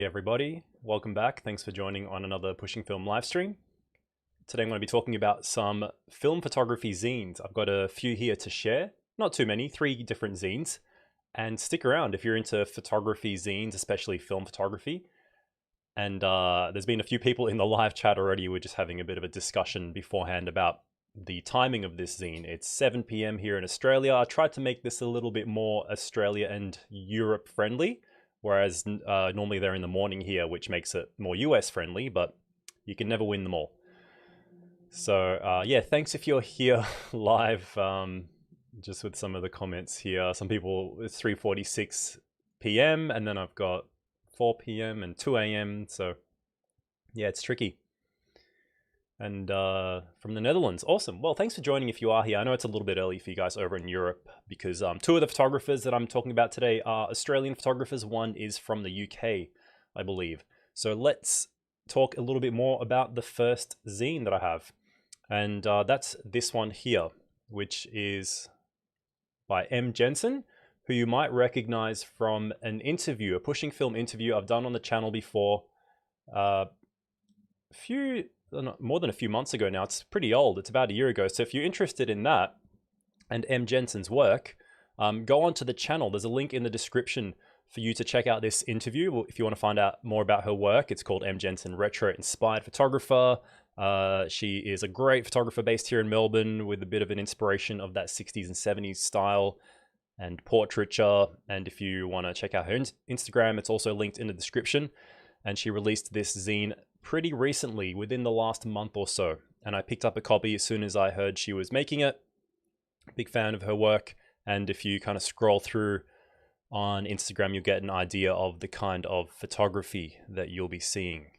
Hey everybody, welcome back. Thanks for joining on another Pushing Film live stream. Today I'm going to be talking about some film photography zines. I've got a few here to share, not too many, 3 different zines. And stick around if you're into photography zines, especially film photography. And there's been a few people in the live chat already. We're just having a bit of a discussion beforehand about the timing of this zine. It's 7 p.m. here in Australia. I tried to make this a little bit more Australia and Europe friendly, whereas normally they're in the morning here, which makes it more US friendly, but you can never win them all. So yeah, thanks if you're here live, just with some of the comments here. Some people, it's 3:46 p.m. and then I've got 4 p.m. and 2 a.m. So yeah, it's tricky. And from the Netherlands, awesome. Well, thanks for joining if you are here. I know it's a little bit early for you guys over in Europe because 2 of the photographers that I'm talking about today are Australian photographers. One is from the UK, I believe. So let's talk a little bit more about the first zine that I have. And that's this one here, which is by Jensen, who you might recognize from an interview, a Pushing Film interview I've done on the channel before. More than a few months ago now. It's pretty old. It's about a year ago. So if you're interested in that and Jensen's work, go onto the channel. There's a link in the description for you to check out this interview. If you want to find out more about her work, it's called Jensen, Retro Inspired Photographer. She is a great photographer based here in Melbourne with a bit of an inspiration of that 60s and 70s style and portraiture. And if you want to check out her Instagram, it's also linked in the description. And she released this zine pretty recently, within the last month or so. And I picked up a copy as soon as I heard she was making it. Big fan of her work. And if you kind of scroll through on Instagram, you'll get an idea of the kind of photography that you'll be seeing.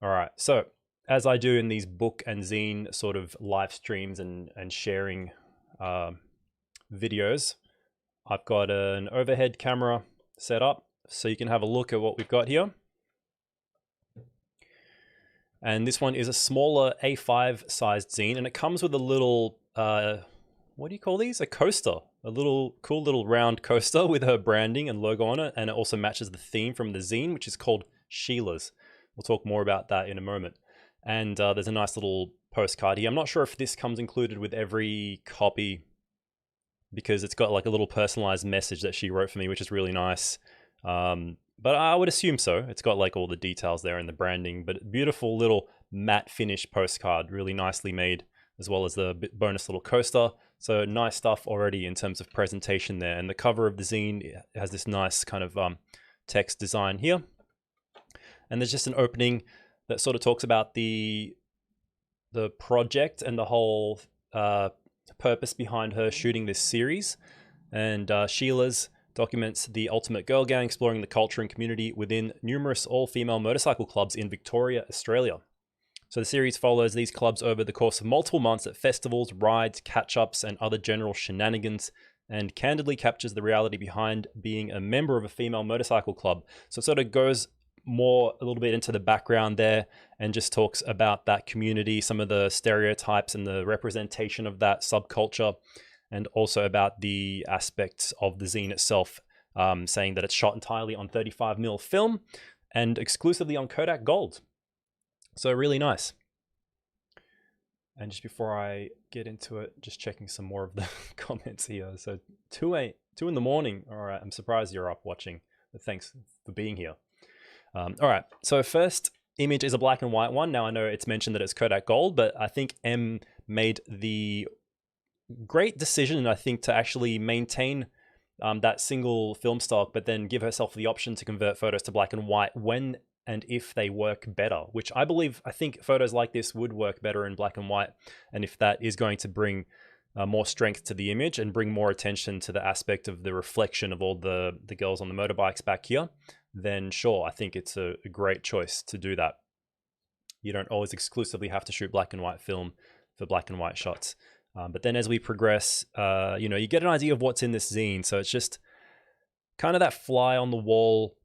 All right, so as I do in these book and zine sort of live streams and sharing videos, I've got an overhead camera set up so you can have a look at what we've got here. And this one is a smaller A5 sized zine, and it comes with a little, what do you call these? A coaster, a little cool little round coaster with her branding and logo on it. And it also matches the theme from the zine, which is called Sheilas. We'll talk more about that in a moment. And there's a nice little postcard here. I'm not sure if this comes included with every copy because it's got like a little personalized message that she wrote for me, which is really nice. But I would assume so. It's got like all the details there and the branding, but beautiful little matte finish postcard, really nicely made, as well as the bonus little coaster. So nice stuff already in terms of presentation there. And the cover of the zine has this nice kind of text design here. And there's just an opening that sort of talks about the project and the whole purpose behind her shooting this series. And Sheilas documents the ultimate girl gang, exploring the culture and community within numerous all-female motorcycle clubs in Victoria, Australia. So the series follows these clubs over the course of multiple months at festivals, rides, catch-ups, and other general shenanigans, and candidly captures the reality behind being a member of a female motorcycle club. So it sort of goes a little bit into the background there and just talks about that community, some of the stereotypes and the representation of that subculture, and also about the aspects of the zine itself, saying that it's shot entirely on 35mm film and exclusively on Kodak Gold. So really nice. And just before I get into it, just checking some more of the comments here. So 2 in the morning. All right, I'm surprised you're up watching, but thanks for being here. All right, so first image is a black and white one. Now I know it's mentioned that it's Kodak Gold, but I think M made the great decision, I think, to actually maintain that single film stock, but then give herself the option to convert photos to black and white when and if they work better, which I think photos like this would work better in black and white. And if that is going to bring more strength to the image and bring more attention to the aspect of the reflection of all the girls on the motorbikes back here, then sure, I think it's a great choice to do that. You don't always exclusively have to shoot black and white film for black and white shots. But then as we progress, you get an idea of what's in this zine. So it's just kind of that fly on the wall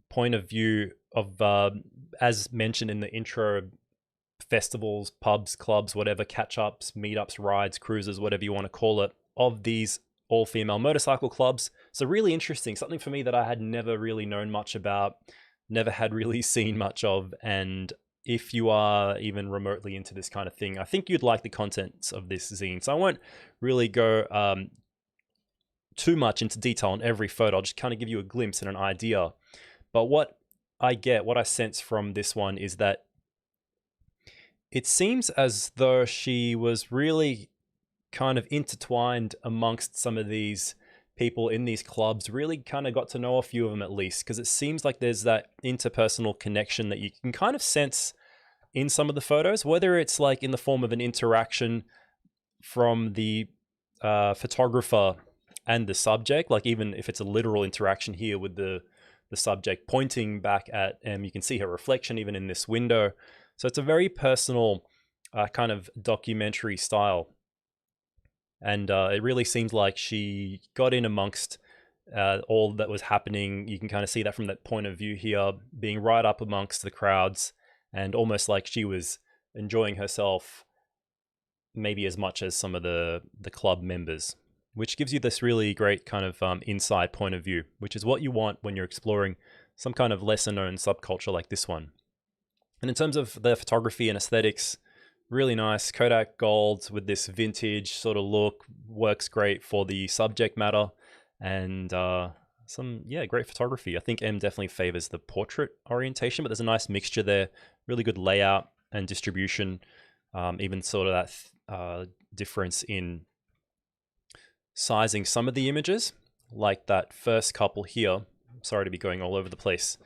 point of view of, as mentioned in the intro, festivals, pubs, clubs, whatever, catch-ups, meetups, rides, cruises, whatever you want to call it, of these all-female motorcycle clubs. So really interesting, something for me that I had never really known much about, never had really seen much of. And if you are even remotely into this kind of thing, I think you'd like the contents of this zine. So I won't really go too much into detail on every photo. I'll just kind of give you a glimpse and an idea. But what I sense from this one is that it seems as though she was really kind of intertwined amongst some of these people in these clubs, really kind of got to know a few of them at least, because it seems like there's that interpersonal connection that you can kind of sense in some of the photos, whether it's like in the form of an interaction from the photographer and the subject, like even if it's a literal interaction here with the subject pointing back at you can see her reflection even in this window. So it's a very personal kind of documentary style. And it really seems like she got in amongst all that was happening. You can kind of see that from that point of view here, being right up amongst the crowds and almost like she was enjoying herself maybe as much as some of the club members, which gives you this really great kind of inside point of view, which is what you want when you're exploring some kind of lesser known subculture like this one. And in terms of the photography and aesthetics, really nice. Kodak gold with this vintage sort of look works great for the subject matter, and great photography. I think M definitely favors the portrait orientation, but there's a nice mixture there, really good layout and distribution, even sort of that difference in sizing some of the images, like that first couple here. Sorry to be going all over the place.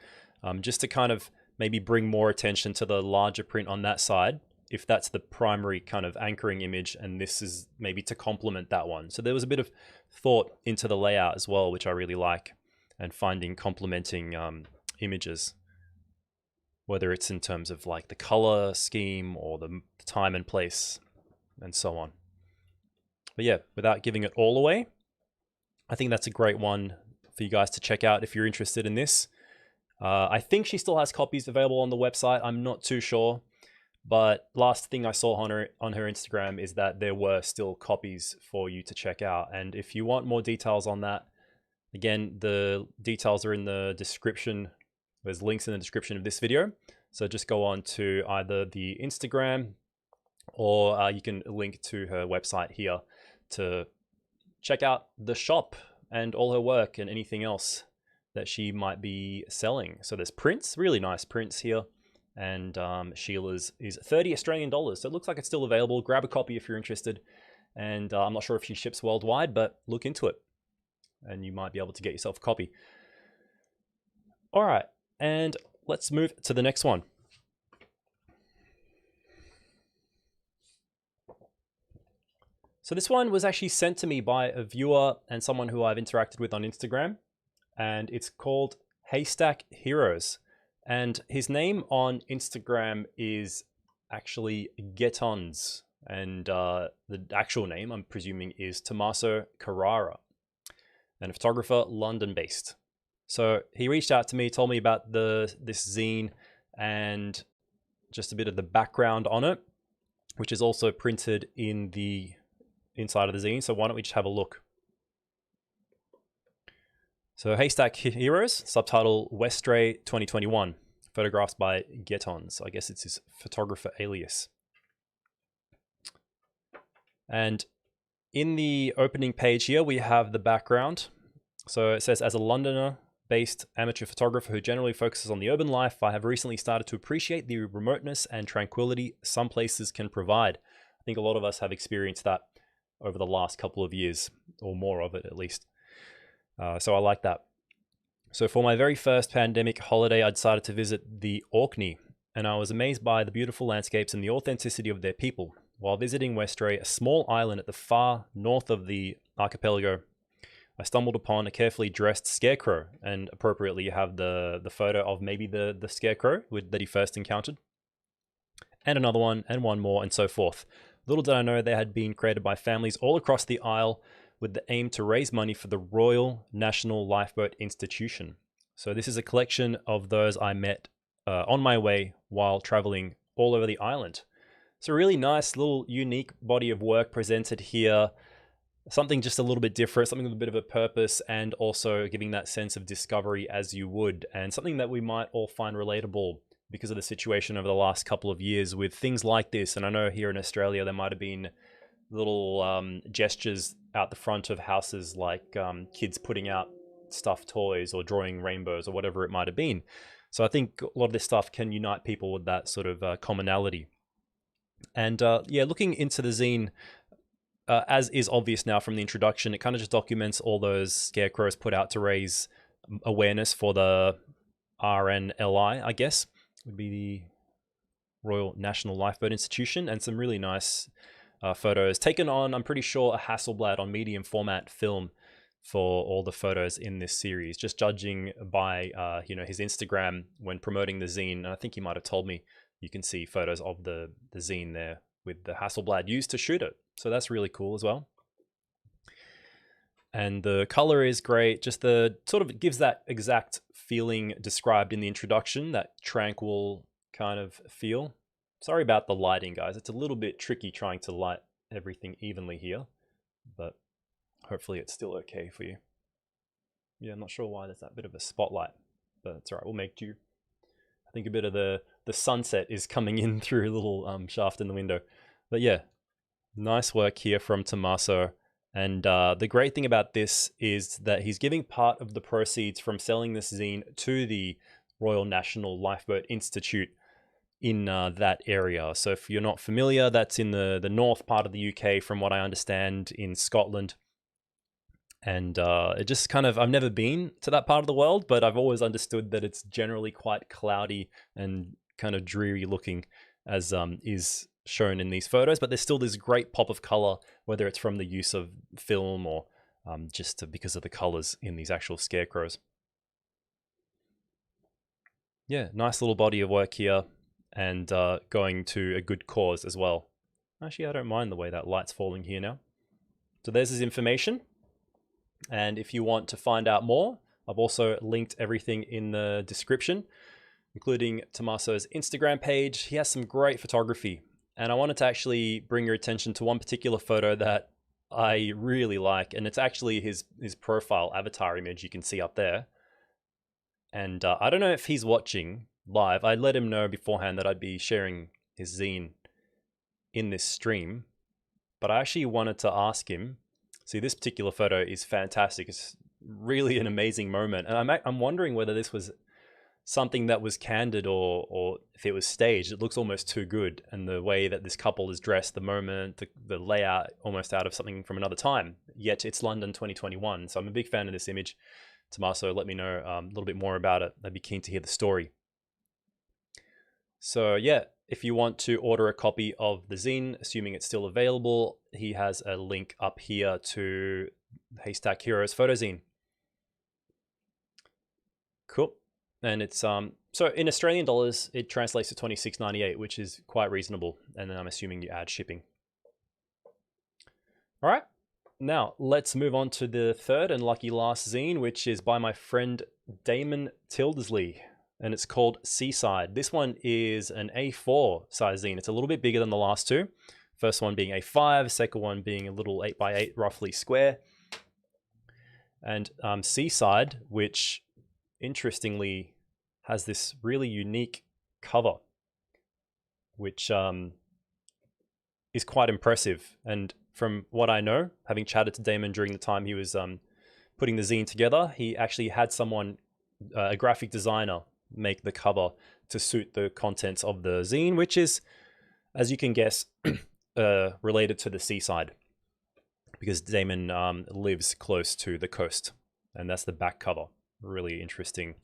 Just to kind of maybe bring more attention to the larger print on that side, if that's the primary kind of anchoring image, and this is maybe to complement that one. So there was a bit of thought into the layout as well, which I really like, and finding complementing images, whether it's in terms of like the color scheme or the time and place and so on. But yeah, without giving it all away, I think that's a great one for you guys to check out if you're interested in this. I think she still has copies available on the website. I'm not too sure, but last thing I saw on her Instagram is that there were still copies for you to check out. And if you want more details on that, again, the details are in the description. There's links in the description of this video. So just go on to either the Instagram or you can link to her website here to check out the shop and all her work and anything else that she might be selling. So there's prints, really nice prints here. And Sheilas is 30 Australian dollars. So it looks like it's still available. Grab a copy if you're interested. And I'm not sure if she ships worldwide, but look into it and you might be able to get yourself a copy. All right, and let's move to the next one. So this one was actually sent to me by a viewer and someone who I've interacted with on Instagram, and it's called Haystack Heroes. And his name on Instagram is actually Getons, and the actual name, I'm presuming, is Tommaso Carrara, and a photographer, London-based. So he reached out to me, told me about this zine and just a bit of the background on it, which is also printed in the inside of the zine. So why don't we just have a look? So Haystack Heroes, subtitle Westray 2021, photographs by Getons. I guess it's his photographer alias. And in the opening page here, we have the background. So it says, as a Londoner-based amateur photographer who generally focuses on the urban life, I have recently started to appreciate the remoteness and tranquility some places can provide. I think a lot of us have experienced that over the last couple of years, or more of it at least. So I like that. So for my very first pandemic holiday, I decided to visit the Orkney, and I was amazed by the beautiful landscapes and the authenticity of their people. While visiting Westray, a small island at the far north of the archipelago, I stumbled upon a carefully dressed scarecrow, and appropriately you have the photo of maybe the scarecrow that he first encountered, and another one, and one more, and so forth. Little did I know they had been created by families all across the Isle with the aim to raise money for the Royal National Lifeboat Institution. So this is a collection of those I met on my way while traveling all over the island. It's a really nice little unique body of work presented here. something just a little bit different, something with a bit of a purpose, and also giving that sense of discovery as you would, and something that we might all find relatable because of the situation over the last couple of years with things like this. And I know here in Australia, there might have been little gestures out the front of houses, like kids putting out stuffed toys or drawing rainbows or whatever it might have been. So I think a lot of this stuff can unite people with that sort of commonality. And yeah, looking into the zine, as is obvious now from the introduction, it kind of just documents all those scarecrows put out to raise awareness for the RNLI, I guess, would be the Royal National Lifeboat Institution, and some really nice photos taken on, I'm pretty sure, a Hasselblad on medium format film for all the photos in this series, just judging by his Instagram when promoting the zine. And I think he might have told me you can see photos of the zine there with the Hasselblad used to shoot it. So that's really cool as well. And the color is great. Just the sort of gives that exact feeling described in the introduction, that tranquil kind of feel. Sorry about the lighting, guys. It's a little bit tricky trying to light everything evenly here, but hopefully it's still okay for you. Yeah, I'm not sure why there's that bit of a spotlight, but it's all right. We'll make do. I think a bit of the sunset is coming in through a little shaft in the window. But yeah, nice work here from Tommaso. And the great thing about this is that he's giving part of the proceeds from selling this zine to the Royal National Lifeboat Institute in that area. So if you're not familiar, that's in the north part of the UK, from what I understand, in Scotland. And it just kind of, I've never been to that part of the world, but I've always understood that it's generally quite cloudy and kind of dreary looking, as is shown in these photos. But there's still this great pop of color, whether it's from the use of film or just because of the colors in these actual scarecrows. Yeah, nice little body of work here, and going to a good cause as well. Actually, I don't mind the way that light's falling here now. So there's his information. And if you want to find out more, I've also linked everything in the description, including Tommaso's Instagram page. He has some great photography. And I wanted to actually bring your attention to one particular photo that I really like. And it's actually his profile avatar image you can see up there. And I don't know if he's watching live. I let him know beforehand that I'd be sharing his zine in this stream. But I actually wanted to ask him. See, this particular photo is fantastic. It's really an amazing moment. And I'm wondering whether this was something that was candid or if it was staged. It looks almost too good. And the way that this couple is dressed, the moment, the layout, almost out of something from another time. Yet it's London 2021. So I'm a big fan of this image. Tommaso, let me know a little bit more about it. I'd be keen to hear the story. So yeah, if you want to order a copy of the zine, assuming it's still available, he has a link up here to Haystack Heroes photo zine. Cool. And it's so in Australian dollars, it translates to $26.98, which is quite reasonable. And then I'm assuming you add shipping. All right. Now let's move on to the third and lucky last zine, which is by my friend Damon Tildsley. And it's called Seaside. This one is an A4 size zine. It's a little bit bigger than the last two. First one being A5, second one being a little 8x8 roughly square. And Seaside, which interestingly has this really unique cover, which is quite impressive. And from what I know, having chatted to Damon during the time he was putting the zine together, he actually had someone, a graphic designer, make the cover to suit the contents of the zine, which is, as you can guess, related to the seaside, because Damon lives close to the coast, and that's the back cover. Really interesting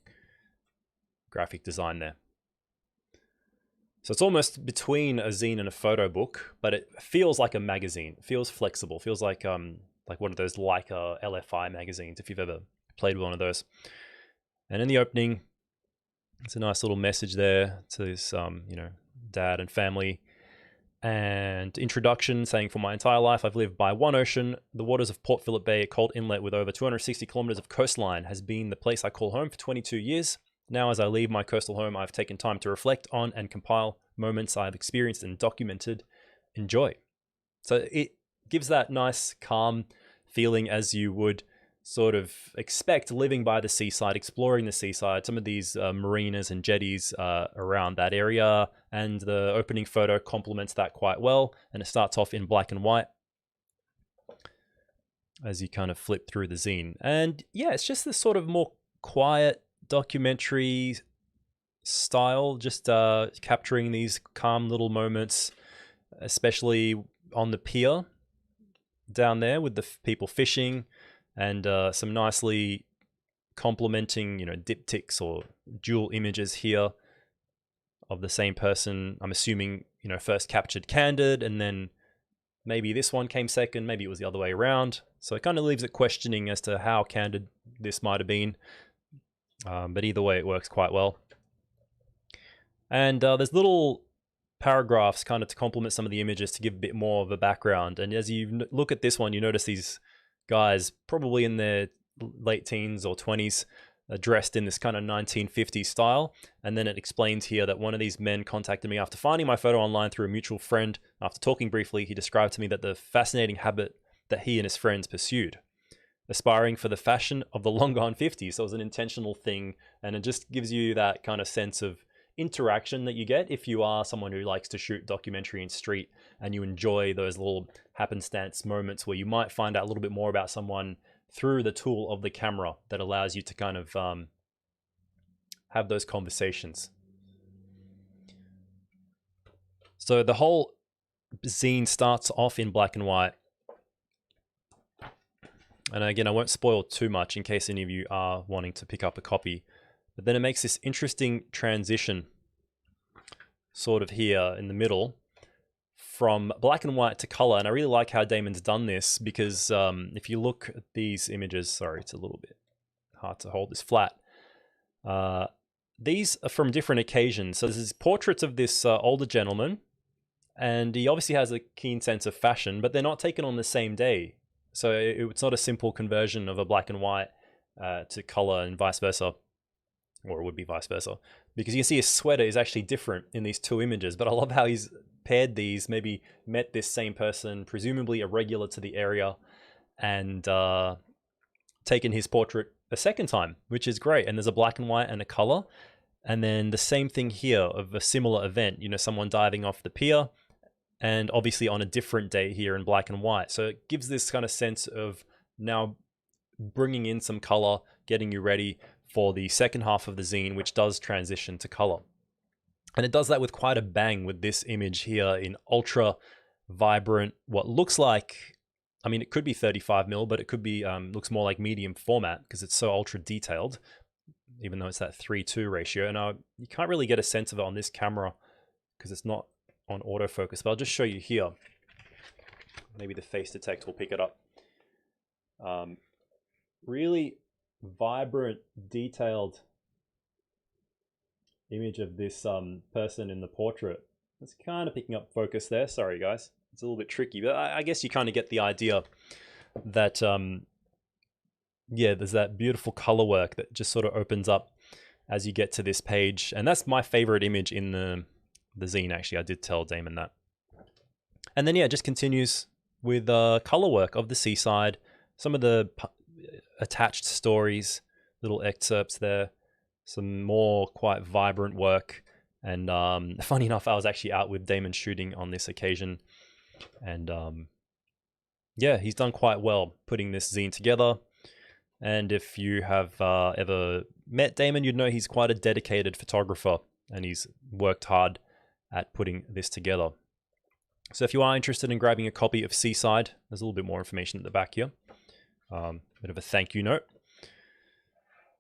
graphic design there. So it's almost between a zine and a photo book, but it feels like a magazine. It feels flexible. It feels like one of those Leica LFI magazines, if you've ever played with one of those. And in the opening, it's a nice little message there to his, dad and family. And introduction saying, for my entire life, I've lived by one ocean. The waters of Port Phillip Bay, a cold inlet with over 260 kilometers of coastline, has been the place I call home for 22 years. Now, as I leave my coastal home, I've taken time to reflect on and compile moments I've experienced and documented. Enjoy. So it gives that nice, calm feeling as you would sort of expect living by the seaside, exploring the seaside, some of these marinas and jetties around that area, and the opening photo complements that quite well, and it starts off in black and white as you kind of flip through the zine. And yeah, it's just this sort of more quiet documentary style, just capturing these calm little moments, especially on the pier down there with the people fishing, and some nicely complementing, diptychs or dual images here of the same person. I'm assuming, first captured candid, and then maybe this one came second, maybe it was the other way around. So it kind of leaves it questioning as to how candid this might have been. But either way, it works quite well. And there's little paragraphs kind of to complement some of the images to give a bit more of a background. And as you look at this one, you notice these guys probably in their late teens or 20s, dressed in this kind of 1950s style. And then it explains here that one of these men contacted me after finding my photo online through a mutual friend. After talking briefly, he described to me that the fascinating habit that he and his friends pursued, aspiring for the fashion of the long gone 50s. So it was an intentional thing, and it just gives you that kind of sense of interaction that you get if you are someone who likes to shoot documentary in street, and you enjoy those little happenstance moments where you might find out a little bit more about someone through the tool of the camera that allows you to kind of have those conversations. So the whole zine starts off in black and white. And again, I won't spoil too much in case any of you are wanting to pick up a copy. But then it makes this interesting transition sort of here in the middle from black and white to color. And I really like how Damon's done this, because if you look at these images, sorry, it's a little bit hard to hold this flat. These are from different occasions. So there's portraits of this older gentleman, and he obviously has a keen sense of fashion, but they're not taken on the same day. So it's not a simple conversion of a black and white to color and vice versa, or it would be vice versa, because you can see his sweater is actually different in these two images. But I love how he's paired these, maybe met this same person, presumably a regular to the area, and taken his portrait a second time, which is great. And there's a black and white and a color. And then the same thing here of a similar event, someone diving off the pier, and obviously on a different day here in black and white. So it gives this kind of sense of now bringing in some color, getting you ready for the second half of the zine, which does transition to color. And it does that with quite a bang with this image here in ultra vibrant, what looks like, I mean, it could be 35mm, but it could be, looks more like medium format because it's so ultra detailed, even though it's that 3:2 ratio. And you can't really get a sense of it on this camera because it's not on autofocus, but I'll just show you here. Maybe the face detect will pick it up. Really vibrant, detailed image of this person in the portrait. It's kind of picking up focus there. Sorry, guys. It's a little bit tricky, but I guess you kind of get the idea that, yeah, there's that beautiful color work that just sort of opens up as you get to this page. And that's my favorite image in the zine, actually. I did tell Damon that. And then, yeah, it just continues with color work of the seaside, some of the attached stories, little excerpts there, some more quite vibrant work. And funny enough, I was actually out with Damon shooting on this occasion. And yeah, he's done quite well putting this zine together. And if you have ever met Damon, you'd know he's quite a dedicated photographer, and he's worked hard at putting this together. So if you are interested in grabbing a copy of Seaside, there's a little bit more information at the back here. Bit of a thank you note.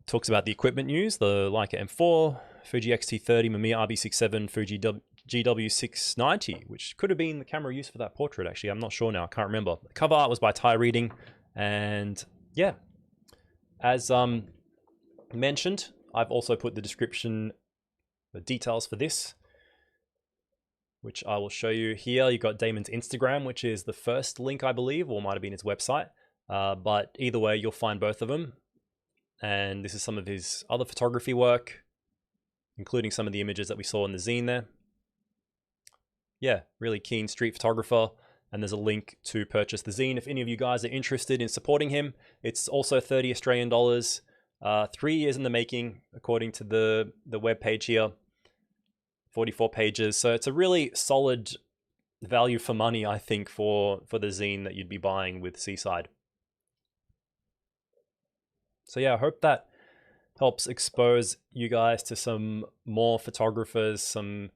Talks about the equipment used: the Leica M4, Fuji X-T30, Mamiya RB67, Fuji GW690, which could have been the camera used for that portrait, actually. I'm not sure now, I can't remember. The cover art was by Ty Reading, and yeah, as mentioned, I've also put the description, the details for this, which I will show you here. You've got Damon's Instagram, which is the first link, I believe, or might have been his website. But either way, you'll find both of them. And this is some of his other photography work, including some of the images that we saw in the zine there. Yeah, really keen street photographer. and there's a link to purchase the zine if any of you guys are interested in supporting him. It's also 30 Australian dollars, 3 years in the making, according to the web page here, 44 pages. So it's a really solid value for money, I think, for the zine that you'd be buying with Seaside. So yeah, I hope that helps expose you guys to some more photographers, some,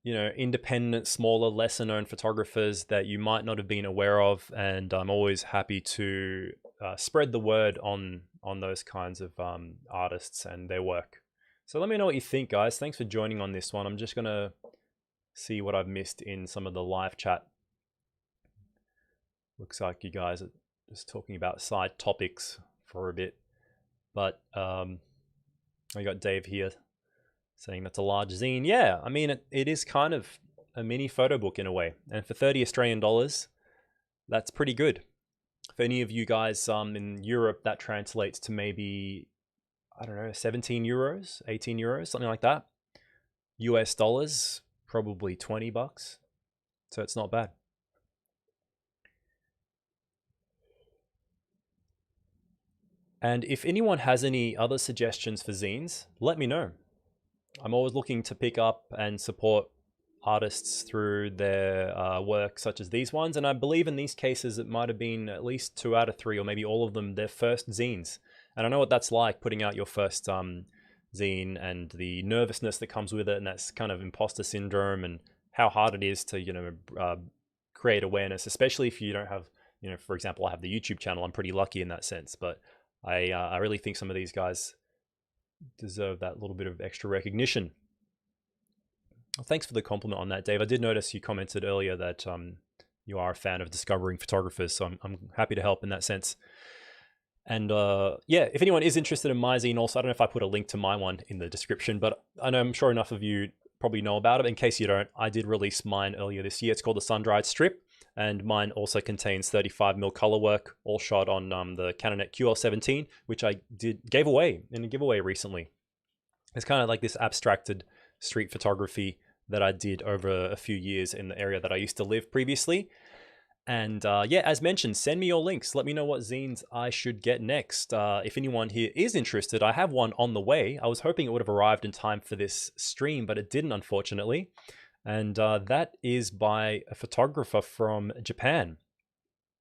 you know, independent, smaller, lesser known photographers that you might not have been aware of. And I'm always happy to spread the word on those kinds of artists and their work. So let me know what you think, guys. Thanks for joining on this one. I'm just gonna see what I've missed in some of the live chat. Looks like you guys are just talking about side topics for a bit. But I got Dave here saying that's a large zine. Yeah, I mean, it is kind of a mini photo book in a way. And for 30 Australian dollars, that's pretty good. For any of you guys in Europe, that translates to maybe, I don't know, 17 euros, 18 euros, something like that. US dollars, probably 20 bucks. So it's not bad. And if anyone has any other suggestions for zines, let me know. I'm always looking to pick up and support artists through their work, such as these ones. And I believe in these cases, it might have been at least 2 out of 3, or maybe all of them, their first zines. And I know what that's like, putting out your first zine and the nervousness that comes with it, and that's kind of imposter syndrome, and how hard it is to, you know, create awareness, especially if you don't have, you know, for example, I have the YouTube channel. I'm pretty lucky in that sense, but I really think some of these guys deserve that little bit of extra recognition. Well, thanks for the compliment on that, Dave. I did notice you commented earlier that you are a fan of discovering photographers, so I'm happy to help in that sense. And yeah, if anyone is interested in my zine also, I don't know if I put a link to my one in the description, but I'm sure enough of you probably know about it. In case you don't, I did release mine earlier this year. It's called the Sun-Dried Strip, and mine also contains 35mm color work, all shot on the Canon QL17, which I gave away in a giveaway recently. It's kind of like this abstracted street photography that I did over a few years in the area that I used to live previously. And yeah, as mentioned, send me your links. Let me know what zines I should get next. If anyone here is interested, I have one on the way. I was hoping it would have arrived in time for this stream, but it didn't, unfortunately. And that is by a photographer from Japan.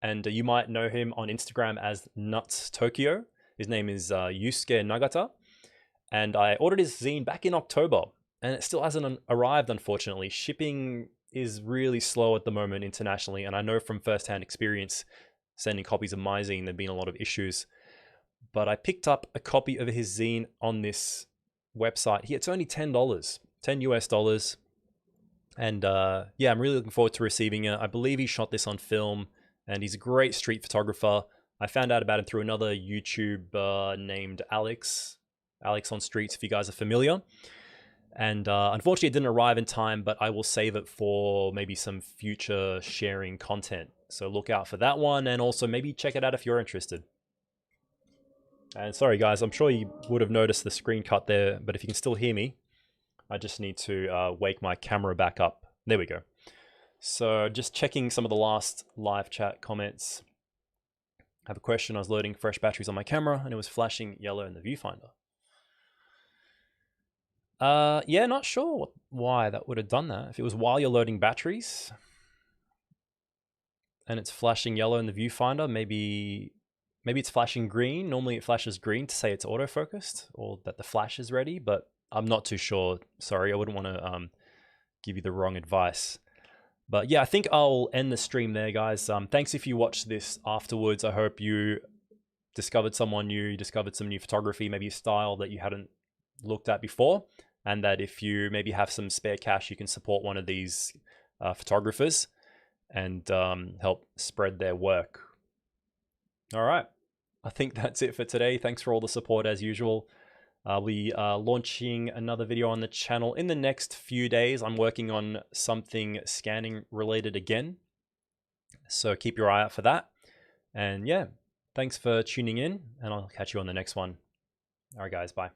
And you might know him on Instagram as Nuts Tokyo. His name is Yusuke Nagata. And I ordered his zine back in October, and it still hasn't arrived, unfortunately. Shipping is really slow at the moment internationally, and I know from firsthand experience sending copies of my zine, there've been a lot of issues. But I picked up a copy of his zine on this website. It's only $10, 10 US dollars. And yeah, I'm really looking forward to receiving it. I believe he shot this on film, and he's a great street photographer. I found out about him through another YouTuber named Alex on Streets, if you guys are familiar. And unfortunately, it didn't arrive in time, but I will save it for maybe some future sharing content. So look out for that one, and also maybe check it out if you're interested. And sorry, guys, I'm sure you would have noticed the screen cut there, but if you can still hear me, I just need to wake my camera back up. There we go. So just checking some of the last live chat comments. I have a question. I was loading fresh batteries on my camera, and it was flashing yellow in the viewfinder. Yeah, not sure why that would have done that. If it was while you're loading batteries and it's flashing yellow in the viewfinder, maybe it's flashing green. Normally it flashes green to say it's autofocused or that the flash is ready, but I'm not too sure. Sorry, I wouldn't want to give you the wrong advice. But yeah, I think I'll end the stream there, guys. Thanks if you watched this afterwards. I hope you discovered someone new, you discovered some new photography, maybe a style that you hadn't looked at before, and that if you maybe have some spare cash, you can support one of these photographers and help spread their work. All right, I think that's it for today. Thanks for all the support as usual. I'll be launching another video on the channel in the next few days. I'm working on something scanning related again, so keep your eye out for that. And yeah, thanks for tuning in, and I'll catch you on the next one. All right, guys, bye.